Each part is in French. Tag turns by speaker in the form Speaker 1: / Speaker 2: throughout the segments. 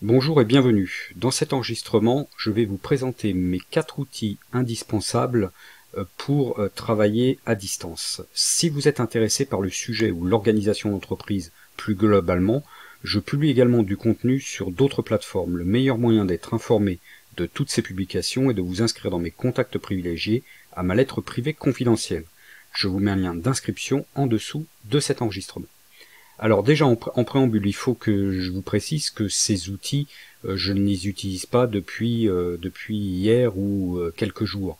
Speaker 1: Bonjour et bienvenue. Dans cet enregistrement, je vais vous présenter mes 4 outils indispensables pour travailler à distance. Si vous êtes intéressé par le sujet ou l'organisation d'entreprise plus globalement, je publie également du contenu sur d'autres plateformes. Le meilleur moyen d'être informé de toutes ces publications est de vous inscrire dans mes contacts privilégiés à ma lettre privée confidentielle. Je vous mets un lien d'inscription en dessous de cet enregistrement. Alors déjà en préambule, il faut que je vous précise que ces outils, je ne les utilise pas depuis hier ou quelques jours.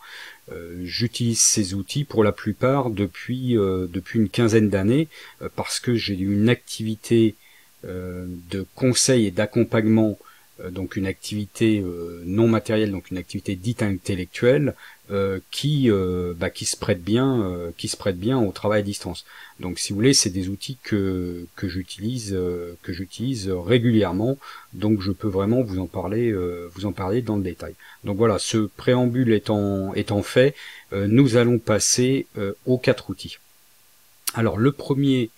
Speaker 1: J'utilise ces outils pour la plupart depuis une quinzaine d'années parce que j'ai une activité de conseil et d'accompagnement, donc une activité non matérielle, donc une activité dite intellectuelle, qui se prête bien au travail à distance. Donc si vous voulez, c'est des outils que j'utilise régulièrement, donc je peux vraiment vous en parler dans le détail. Donc voilà, ce préambule étant fait, nous allons passer aux 4 outils. Alors le premier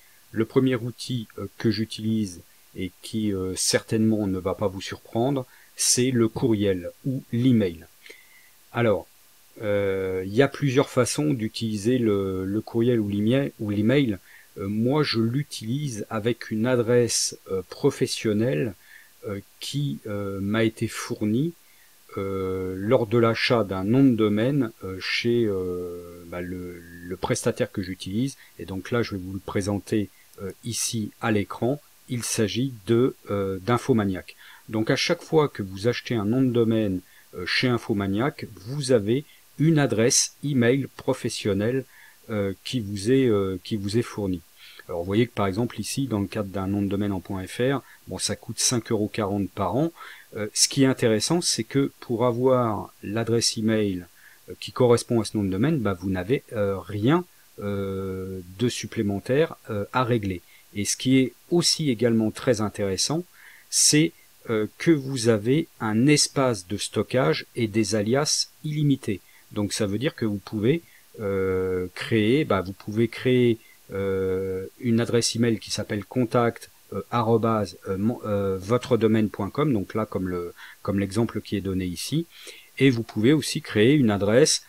Speaker 1: outil que j'utilise et qui certainement ne va pas vous surprendre, c'est le courriel ou l'email. Alors, il y a plusieurs façons d'utiliser le courriel ou l'email. Moi, je l'utilise avec une adresse professionnelle qui m'a été fournie lors de l'achat d'un nom de domaine chez le prestataire que j'utilise. Et donc là, je vais vous le présenter ici à l'écran. Il s'agit d'Infomaniac. Donc à chaque fois que vous achetez un nom de domaine chez Infomaniac, vous avez une adresse email professionnelle qui vous est fournie. Alors vous voyez que par exemple ici, dans le cadre d'un nom de domaine en .fr, bon, ça coûte 5,40 € par an. Ce qui est intéressant, c'est que pour avoir l'adresse email qui correspond à ce nom de domaine, vous n'avez rien de supplémentaire à régler. Et ce qui est aussi également très intéressant, c'est que vous avez un espace de stockage et des alias illimités. Donc ça veut dire que vous pouvez créer une adresse email qui s'appelle contact @votredomaine.com, donc là comme l'exemple qui est donné ici, et vous pouvez aussi créer une adresse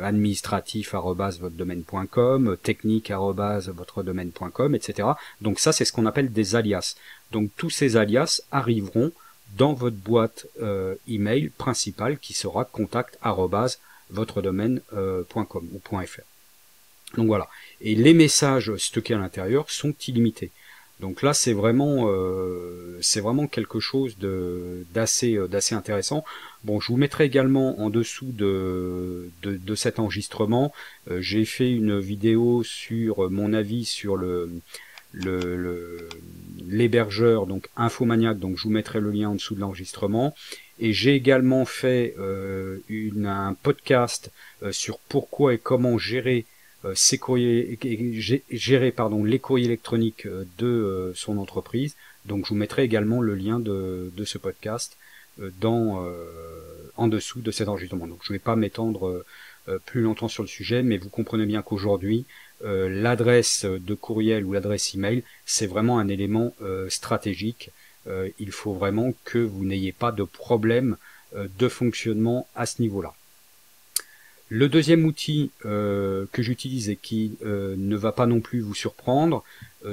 Speaker 1: administratif @votredomaine.com, technique @votredomaine.com, etc. Donc ça, c'est ce qu'on appelle des alias. Donc tous ces alias arriveront dans votre boîte email principale qui sera contact @votredomaine.com ou .fr. Donc voilà. Et les messages stockés à l'intérieur sont illimités. Donc là, c'est vraiment quelque chose d'assez intéressant. Bon, je vous mettrai également en dessous de cet enregistrement. J'ai fait une vidéo sur mon avis sur l'hébergeur, donc Infomaniac, donc je vous mettrai le lien en dessous de l'enregistrement. Et j'ai également fait un podcast sur pourquoi et comment gérer les courriers électroniques de son entreprise. Donc je vous mettrai également le lien de ce podcast en dessous de cet enregistrement. Donc je ne vais pas m'étendre plus longtemps sur le sujet, mais vous comprenez bien qu'aujourd'hui, l'adresse de courriel ou l'adresse email, c'est vraiment un élément stratégique. Il faut vraiment que vous n'ayez pas de problème de fonctionnement à ce niveau-là. Le deuxième outil que j'utilise et qui ne va pas non plus vous surprendre,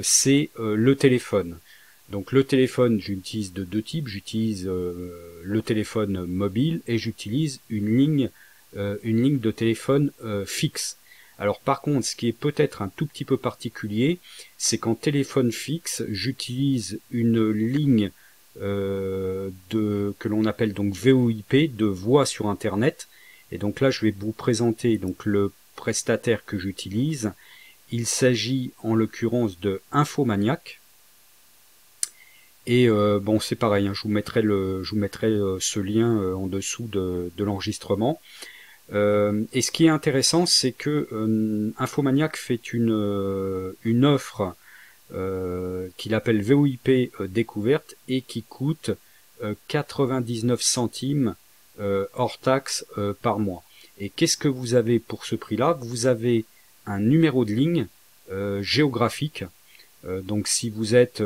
Speaker 1: c'est le téléphone. Donc le téléphone, j'utilise de deux types. J'utilise le téléphone mobile et j'utilise une ligne de téléphone fixe. Alors par contre, ce qui est peut-être un tout petit peu particulier, c'est qu'en téléphone fixe, j'utilise une ligne que l'on appelle donc VoIP, de voix sur Internet. Et donc là, je vais vous présenter donc le prestataire que j'utilise. Il s'agit en l'occurrence de Infomaniac. Et bon, c'est pareil, hein, je vous mettrai ce lien en dessous de l'enregistrement. Et ce qui est intéressant, c'est que Infomaniac fait une offre qu'il appelle VoIP découverte et qui coûte 99 centimes hors taxe par mois. Et qu'est-ce que vous avez pour ce prix-là? Vous avez un numéro de ligne géographique Donc si vous êtes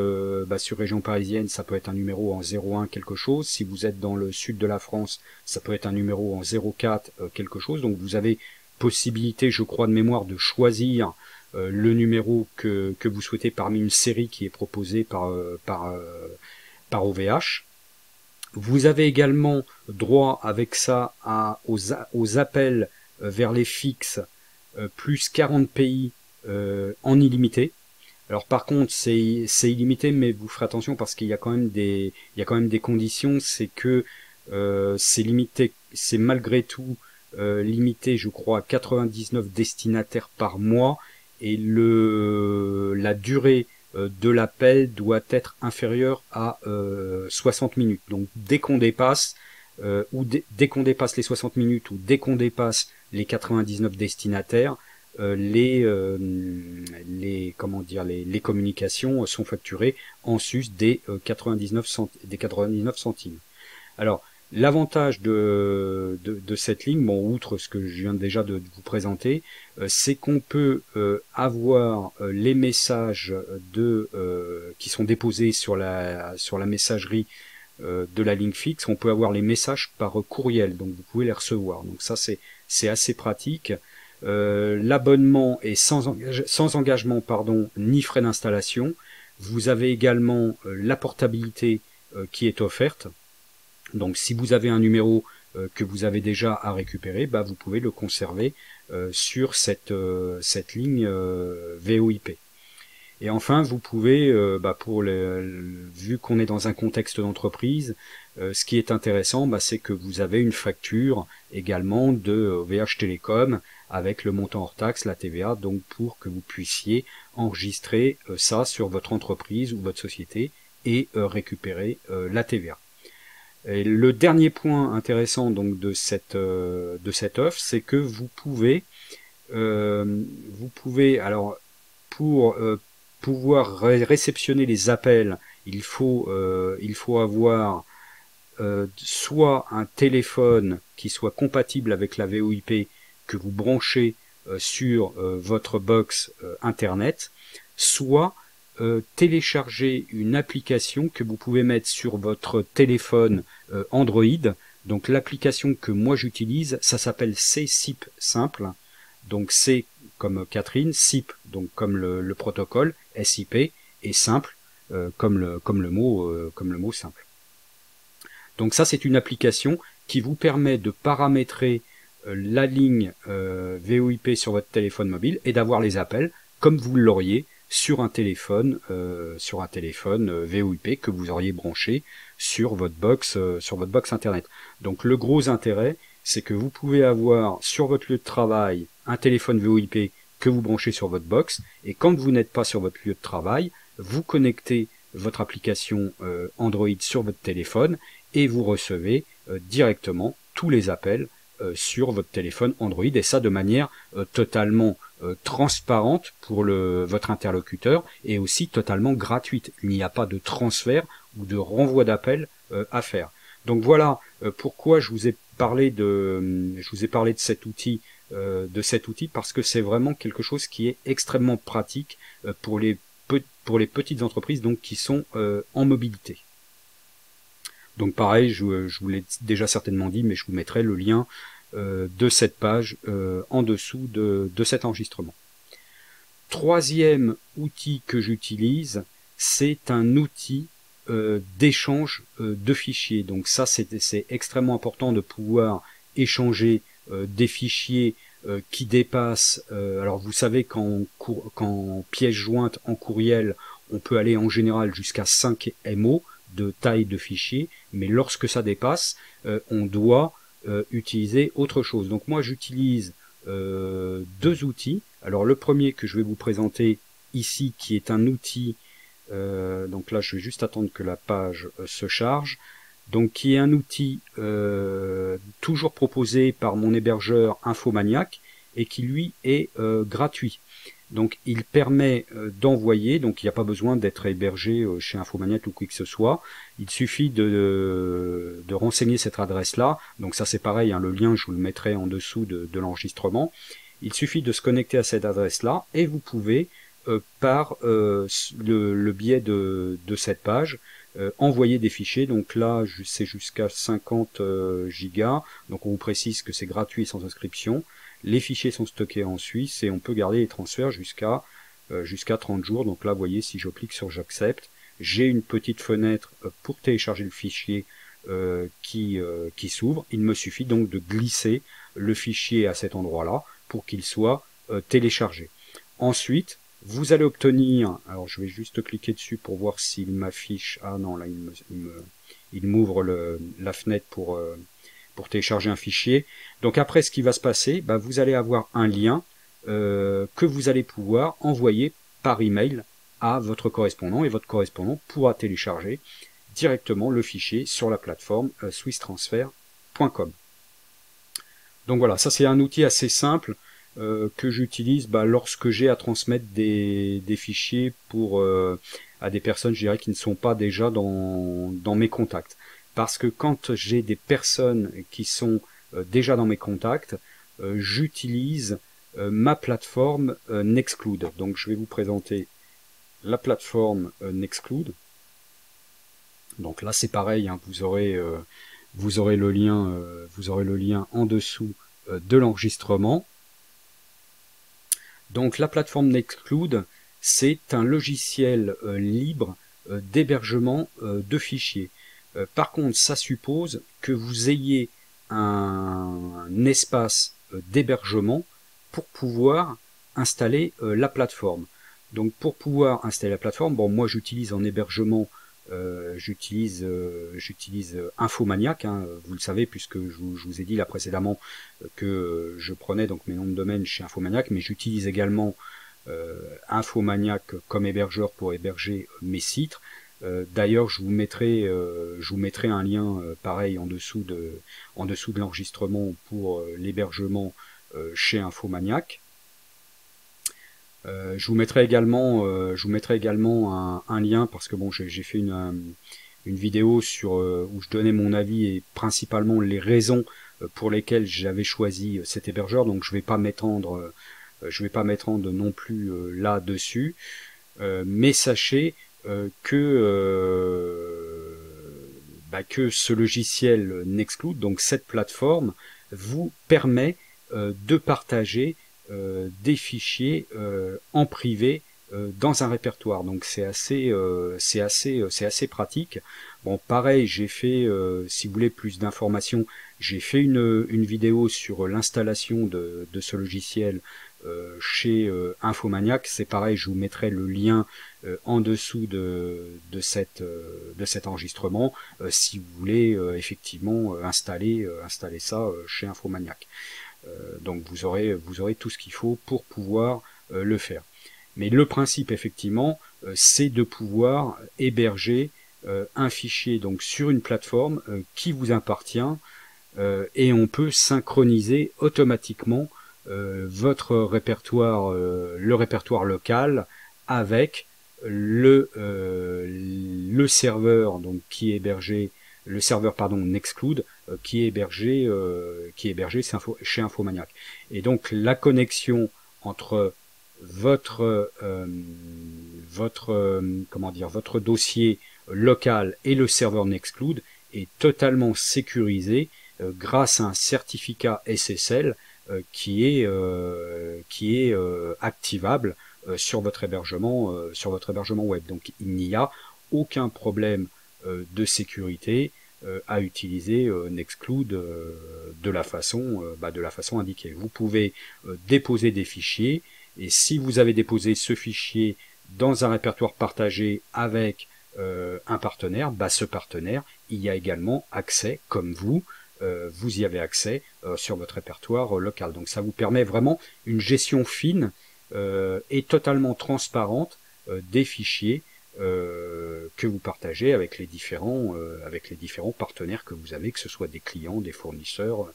Speaker 1: sur région parisienne, ça peut être un numéro en 01 quelque chose. Si vous êtes dans le sud de la France, ça peut être un numéro en 04 quelque chose. Donc vous avez possibilité, je crois de mémoire, de choisir le numéro que vous souhaitez parmi une série qui est proposée par OVH. Vous avez également droit avec ça aux appels vers les fixes plus 40 pays en illimité. Alors par contre c'est illimité, mais vous ferez attention parce qu'il y a quand même des conditions. C'est que c'est limité, c'est malgré tout limité, je crois, à 99 destinataires par mois, et la durée de l'appel doit être inférieure à 60 minutes. Donc dès qu'on dépasse dès qu'on dépasse les 60 minutes ou dès qu'on dépasse les 99 destinataires, les communications sont facturées en sus des 99 centimes. Alors l'avantage de cette ligne, bon, outre ce que je viens déjà de vous présenter, c'est qu'on peut avoir les messages qui sont déposés sur la messagerie de la ligne fixe. On peut avoir les messages par courriel, donc vous pouvez les recevoir. Donc ça c'est assez pratique. L'abonnement est sans engagement, ni frais d'installation. Vous avez également la portabilité qui est offerte. Donc si vous avez un numéro que vous avez déjà à récupérer, vous pouvez le conserver sur cette ligne VoIP. Et enfin, vous pouvez, vu qu'on est dans un contexte d'entreprise, ce qui est intéressant, c'est que vous avez une facture également de OVH Télécom avec le montant hors taxe, la TVA, donc pour que vous puissiez enregistrer ça sur votre entreprise ou votre société et récupérer la TVA. Et le dernier point intéressant donc de cette offre, c'est que vous pouvez alors pour pouvoir réceptionner les appels, il faut avoir soit un téléphone qui soit compatible avec la VoIP que vous branchez sur votre box internet, soit télécharger une application que vous pouvez mettre sur votre téléphone Android. Donc l'application que moi j'utilise, ça s'appelle C-SIP Simple. Donc C comme Catherine, SIP donc comme le protocole, SIP, et simple comme le mot simple. Donc ça c'est une application qui vous permet de paramétrer la ligne VoIP sur votre téléphone mobile et d'avoir les appels comme vous l'auriez sur un téléphone VoIP que vous auriez branché sur votre box internet. Donc le gros intérêt, c'est que vous pouvez avoir sur votre lieu de travail un téléphone VoIP que vous branchez sur votre box, et quand vous n'êtes pas sur votre lieu de travail, vous connectez votre application Android sur votre téléphone et vous recevez directement tous les appels sur votre téléphone Android, et ça de manière totalement transparente pour votre interlocuteur, et aussi totalement gratuite. Il n'y a pas de transfert ou de renvoi d'appel à faire. Donc voilà pourquoi je vous ai parlé de cet outil, parce que c'est vraiment quelque chose qui est extrêmement pratique pour les petites entreprises donc qui sont en mobilité. Donc pareil, je vous l'ai déjà certainement dit, mais je vous mettrai le lien de cette page en dessous de cet enregistrement. Troisième outil que j'utilise, c'est un outil d'échange de fichiers. Donc ça c'est extrêmement important de pouvoir échanger des fichiers qui dépassent, alors vous savez qu'en pièce jointe en courriel, on peut aller en général jusqu'à 5 MO de taille de fichier, mais lorsque ça dépasse, on doit utiliser autre chose. Donc moi j'utilise deux outils. Alors le premier que je vais vous présenter ici, qui est un outil, donc là je vais juste attendre que la page se charge, donc qui est un outil toujours proposé par mon hébergeur Infomaniac et qui lui est gratuit. Donc il permet d'envoyer, donc il n'y a pas besoin d'être hébergé chez Infomaniac ou quoi que ce soit, il suffit de renseigner cette adresse-là, donc ça c'est pareil, hein, le lien je vous le mettrai en dessous de l'enregistrement, il suffit de se connecter à cette adresse-là et vous pouvez par le biais de cette page. Envoyer des fichiers, donc là c'est jusqu'à 50 gigas, donc on vous précise que c'est gratuit et sans inscription. Les fichiers sont stockés en Suisse et on peut garder les transferts jusqu'à 30 jours. Donc là vous voyez, si je clique sur j'accepte, j'ai une petite fenêtre pour télécharger le fichier qui s'ouvre. Il me suffit donc de glisser le fichier à cet endroit là pour qu'il soit téléchargé. Ensuite vous allez obtenir, alors je vais juste cliquer dessus pour voir s'il m'affiche, ah non là il m'ouvre la fenêtre pour télécharger un fichier. Donc après ce qui va se passer, bah, vous allez avoir un lien que vous allez pouvoir envoyer par email à votre correspondant et votre correspondant pourra télécharger directement le fichier sur la plateforme swisstransfer.com. Donc voilà, ça c'est un outil assez simple que j'utilise lorsque j'ai à transmettre des fichiers à des personnes, je dirais, qui ne sont pas déjà dans mes contacts. Parce que quand j'ai des personnes qui sont déjà dans mes contacts, j'utilise ma plateforme Nextcloud. Donc je vais vous présenter la plateforme Nextcloud. Donc là c'est pareil, hein, vous aurez le lien en dessous de l'enregistrement. Donc la plateforme Nextcloud, c'est un logiciel libre d'hébergement de fichiers. Par contre, ça suppose que vous ayez un espace d'hébergement pour pouvoir installer la plateforme. Donc pour pouvoir installer la plateforme, bon moi j'utilise en hébergement j'utilise Infomaniac, hein, vous le savez puisque je vous ai dit là précédemment que je prenais donc mes noms de domaine chez Infomaniac, mais j'utilise également Infomaniac comme hébergeur pour héberger mes sites. D'ailleurs je vous mettrai un lien pareil en dessous de l'enregistrement pour l'hébergement chez Infomaniac. Je vous mettrai également un lien parce que bon j'ai fait une vidéo sur où je donnais mon avis et principalement les raisons pour lesquelles j'avais choisi cet hébergeur, donc je vais pas m'étendre non plus là-dessus, mais sachez que ce logiciel Nextcloud, donc cette plateforme, vous permet de partager des fichiers en privé dans un répertoire. Donc c'est assez pratique. Bon, pareil, j'ai fait, si vous voulez plus d'informations, j'ai fait une vidéo sur l'installation de ce logiciel chez Infomaniac. C'est pareil, je vous mettrai le lien en dessous de cet enregistrement si vous voulez effectivement installer ça chez Infomaniac. Donc vous aurez tout ce qu'il faut pour pouvoir le faire. Mais le principe effectivement, c'est de pouvoir héberger un fichier donc sur une plateforme qui vous appartient et on peut synchroniser automatiquement votre répertoire, le répertoire local avec le serveur donc qui est hébergé, le serveur Nextcloud qui est hébergé chez Infomaniac. Et donc la connexion entre votre dossier local et le serveur Nextcloud est totalement sécurisé grâce à un certificat SSL qui est activable sur votre hébergement web. Donc il n'y a aucun problème de sécurité à utiliser Nextcloud de la façon indiquée. Vous pouvez déposer des fichiers et si vous avez déposé ce fichier dans un répertoire partagé avec un partenaire, ce partenaire il y a également accès comme vous y avez accès sur votre répertoire local. Donc ça vous permet vraiment une gestion fine et totalement transparente des fichiers que vous partagez avec les différents partenaires que vous avez, que ce soit des clients, des fournisseurs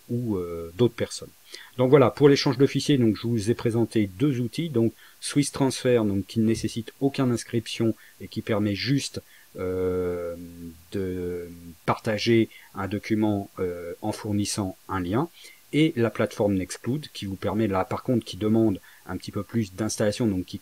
Speaker 1: ou d'autres personnes. Donc voilà, pour l'échange de fichiers, donc je vous ai présenté deux outils, donc Swiss Transfer, donc qui ne nécessite aucune inscription et qui permet juste de partager un document en fournissant un lien, et la plateforme Nextcloud qui vous permet là par contre qui demande un petit peu plus d'installation, donc qui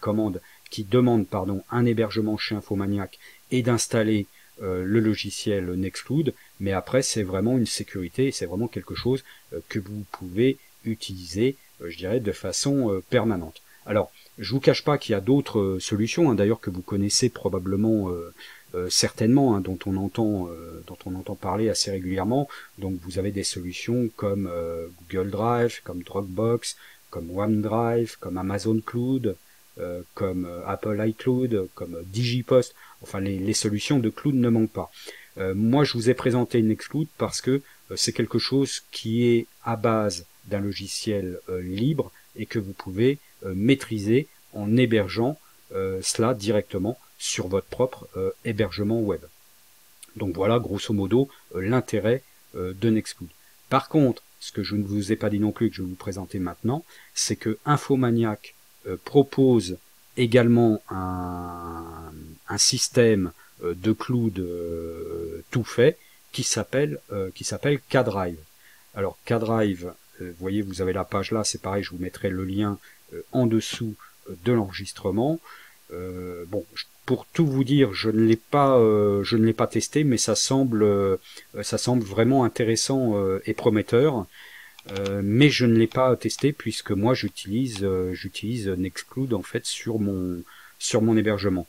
Speaker 1: demande un hébergement chez Infomaniac et d'installer le logiciel Nextcloud, mais après c'est vraiment une sécurité, c'est vraiment quelque chose que vous pouvez utiliser, je dirais, de façon permanente. Alors, je vous cache pas qu'il y a d'autres solutions, hein, d'ailleurs que vous connaissez probablement certainement, hein, dont on entend parler assez régulièrement. Donc vous avez des solutions comme Google Drive, comme Dropbox, comme OneDrive, comme Amazon Cloud, comme Apple iCloud, comme DigiPost. Enfin, les solutions de cloud ne manquent pas. Moi, je vous ai présenté Nextcloud parce que c'est quelque chose qui est à base d'un logiciel libre et que vous pouvez maîtriser en hébergeant cela directement sur votre propre hébergement web. Donc voilà, grosso modo, l'intérêt de Nextcloud. Par contre, ce que je ne vous ai pas dit non plus et que je vais vous présenter maintenant, c'est que Infomaniac propose également un système de cloud tout fait qui s'appelle K-Drive. Alors K-Drive, vous voyez, vous avez la page là, c'est pareil, je vous mettrai le lien en dessous de l'enregistrement. Bon, pour tout vous dire, je ne l'ai pas testé, mais ça semble vraiment intéressant et prometteur. Mais je ne l'ai pas testé puisque moi j'utilise Nextcloud en fait sur mon hébergement.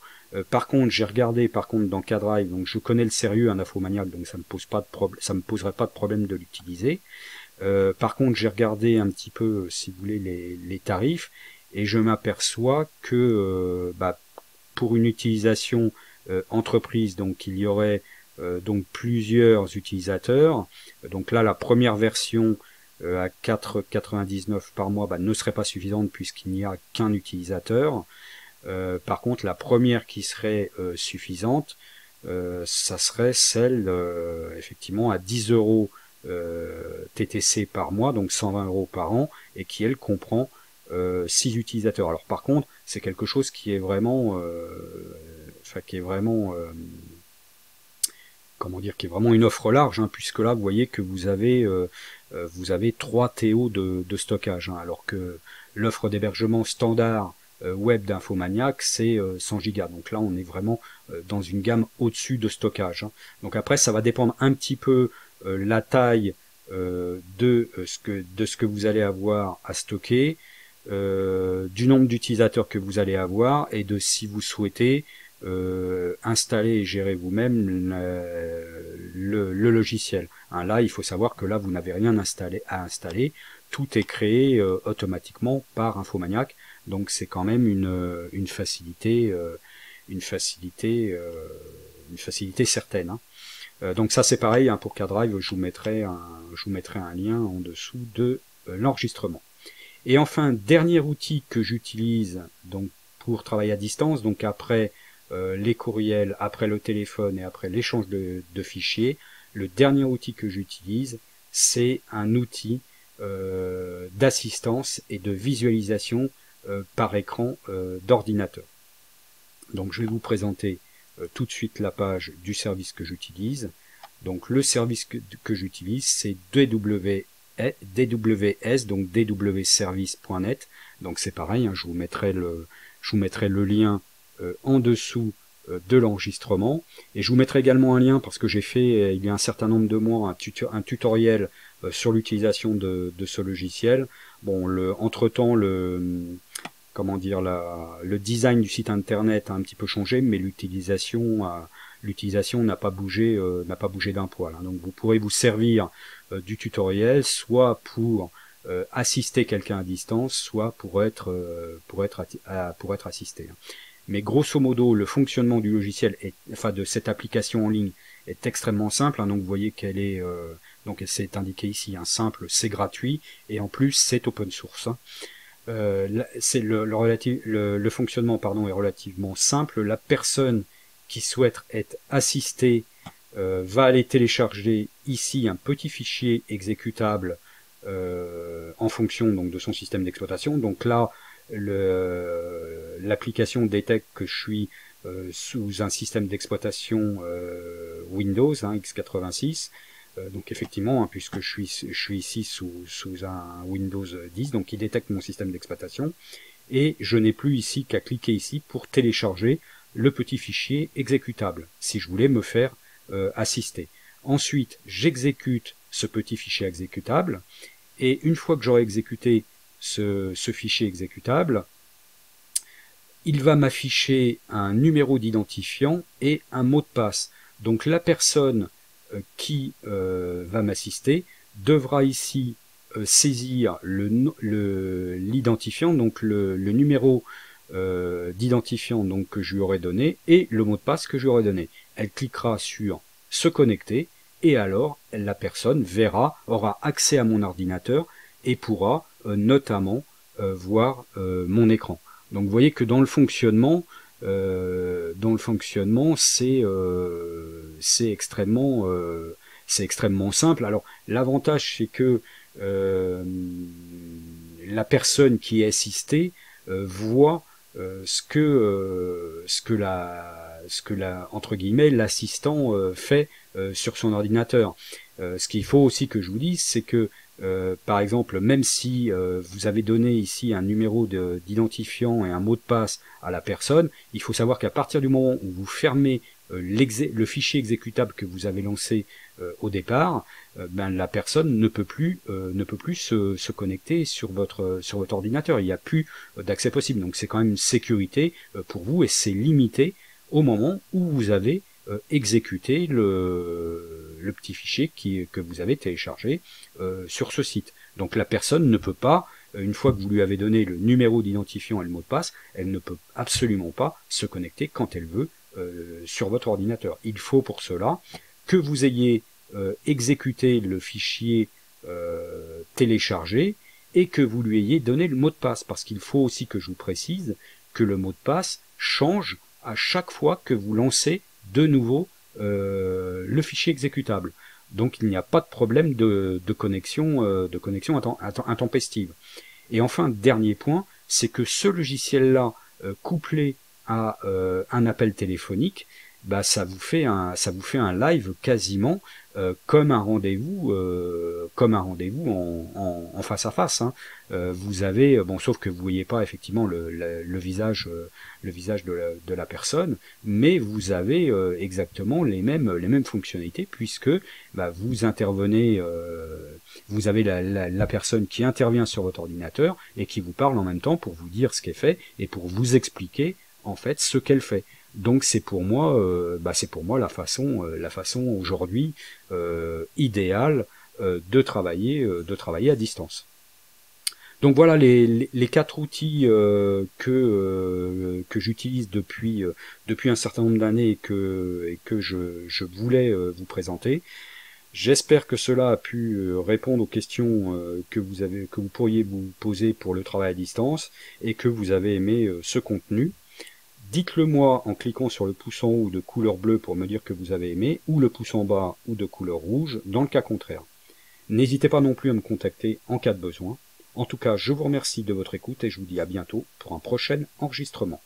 Speaker 1: Par contre, j'ai regardé dans K-Drive, donc je connais le sérieux un Infomaniac, donc ça me poserait pas de problème de l'utiliser. Par contre, j'ai regardé un petit peu, si vous voulez, les tarifs, et je m'aperçois que pour une utilisation entreprise, donc il y aurait donc plusieurs utilisateurs. Donc là, la première version à 4,99 par mois ne serait pas suffisante puisqu'il n'y a qu'un utilisateur. Par contre, la première qui serait suffisante, ça serait celle effectivement à 10 euros TTC par mois, donc 120 euros par an, et qui elle comprend 6 utilisateurs. Alors par contre, c'est quelque chose qui est vraiment, comment dire, qui est vraiment une offre large, hein, puisque là vous voyez que vous avez 3 TO de stockage, hein, alors que l'offre d'hébergement standard web d'Infomaniac c'est 100 gigas. Donc là on est vraiment dans une gamme au-dessus de stockage, hein. Donc après ça va dépendre un petit peu la taille de ce que vous allez avoir à stocker, du nombre d'utilisateurs que vous allez avoir et de si vous souhaitez installer et gérer vous-même le logiciel. Hein, là, il faut savoir que là, vous n'avez rien à installer. Tout est créé automatiquement par Infomaniac. Donc, c'est quand même une facilité, certaine, hein. Donc ça, c'est pareil, hein, pour K-Drive. Je vous mettrai un lien en dessous de l'enregistrement. Et enfin, dernier outil que j'utilise donc pour travailler à distance, donc après les courriels, après le téléphone et après l'échange de fichiers, le dernier outil que j'utilise, c'est un outil d'assistance et de visualisation par écran d'ordinateur. Donc je vais vous présenter tout de suite la page du service que j'utilise. Donc le service que j'utilise, c'est DWS, donc dwservice.net. Donc c'est pareil, hein, je vous mettrai le lien en dessous de l'enregistrement, et je vous mettrai également un lien parce que j'ai fait il y a un certain nombre de mois un tutoriel sur l'utilisation de ce logiciel. Bon, entre-temps, comment dire, le design du site internet a un petit peu changé, mais l'utilisation n'a pas bougé d'un poil, hein. Donc vous pourrez vous servir du tutoriel soit pour assister quelqu'un à distance, soit pour être assisté, hein. Mais grosso modo, le fonctionnement du logiciel, de cette application en ligne, est extrêmement simple, hein. Donc vous voyez qu'elle est, donc c'est indiqué ici, hein, simple, c'est gratuit, et en plus c'est open source, hein. C'est le fonctionnement est relativement simple. La personne qui souhaite être assistée va aller télécharger ici un petit fichier exécutable en fonction donc de son système d'exploitation. Donc là, l'application détecte que je suis sous un système d'exploitation Windows, hein, x86. Donc effectivement, hein, puisque je suis ici sous un Windows 10, donc il détecte mon système d'exploitation, et je n'ai plus ici qu'à cliquer ici pour télécharger le petit fichier exécutable, si je voulais me faire assister. Ensuite, j'exécute ce petit fichier exécutable, et une fois que j'aurai exécuté ce fichier exécutable, il va m'afficher un numéro d'identifiant et un mot de passe. Donc la personne qui va m'assister devra ici saisir l'identifiant, donc le numéro d'identifiant donc que je lui aurais donné et le mot de passe que je lui aurais donné. Elle cliquera sur se connecter et alors la personne aura accès à mon ordinateur et pourra notamment voir mon écran. Donc vous voyez que dans le fonctionnement, c'est extrêmement simple. Alors l'avantage c'est que la personne qui est assistée voit ce que entre guillemets l'assistant fait sur son ordinateur. Ce qu'il faut aussi que je vous dise, c'est que par exemple, même si vous avez donné ici un numéro d'identifiant et un mot de passe à la personne, il faut savoir qu'à partir du moment où vous fermez le fichier exécutable que vous avez lancé au départ, la personne ne peut plus se connecter sur votre ordinateur. Il n'y a plus d'accès possible. Donc c'est quand même une sécurité pour vous et c'est limité au moment où vous avez exécuté le petit fichier que vous avez téléchargé sur ce site. Donc la personne ne peut pas, une fois que vous lui avez donné le numéro d'identifiant et le mot de passe, elle ne peut absolument pas se connecter quand elle veut sur votre ordinateur. Il faut pour cela que vous ayez exécuté le fichier téléchargé et que vous lui ayez donné le mot de passe, parce qu'il faut aussi que je vous précise que le mot de passe change à chaque fois que vous lancez de nouveau le fichier exécutable. Donc il n'y a pas de problème de connexion intempestive. Et enfin, dernier point, c'est que ce logiciel-là, couplé à un appel téléphonique, ça vous fait un live quasiment comme un rendez-vous en face à face. Hein. Vous avez sauf que vous voyez pas effectivement le visage de la personne, mais vous avez exactement les mêmes fonctionnalités puisque vous intervenez, vous avez la personne qui intervient sur votre ordinateur et qui vous parle en même temps pour vous dire ce qu'elle fait et pour vous expliquer en fait ce qu'elle fait. Donc c'est pour moi la façon aujourd'hui idéale de travailler à distance. Donc voilà les 4 outils que j'utilise depuis un certain nombre d'années et que je voulais vous présenter. J'espère que cela a pu répondre aux questions que vous pourriez vous poser pour le travail à distance et que vous avez aimé ce contenu. Dites-le moi en cliquant sur le pouce en haut de couleur bleue pour me dire que vous avez aimé, ou le pouce en bas ou de couleur rouge dans le cas contraire. N'hésitez pas non plus à me contacter en cas de besoin. En tout cas, je vous remercie de votre écoute et je vous dis à bientôt pour un prochain enregistrement.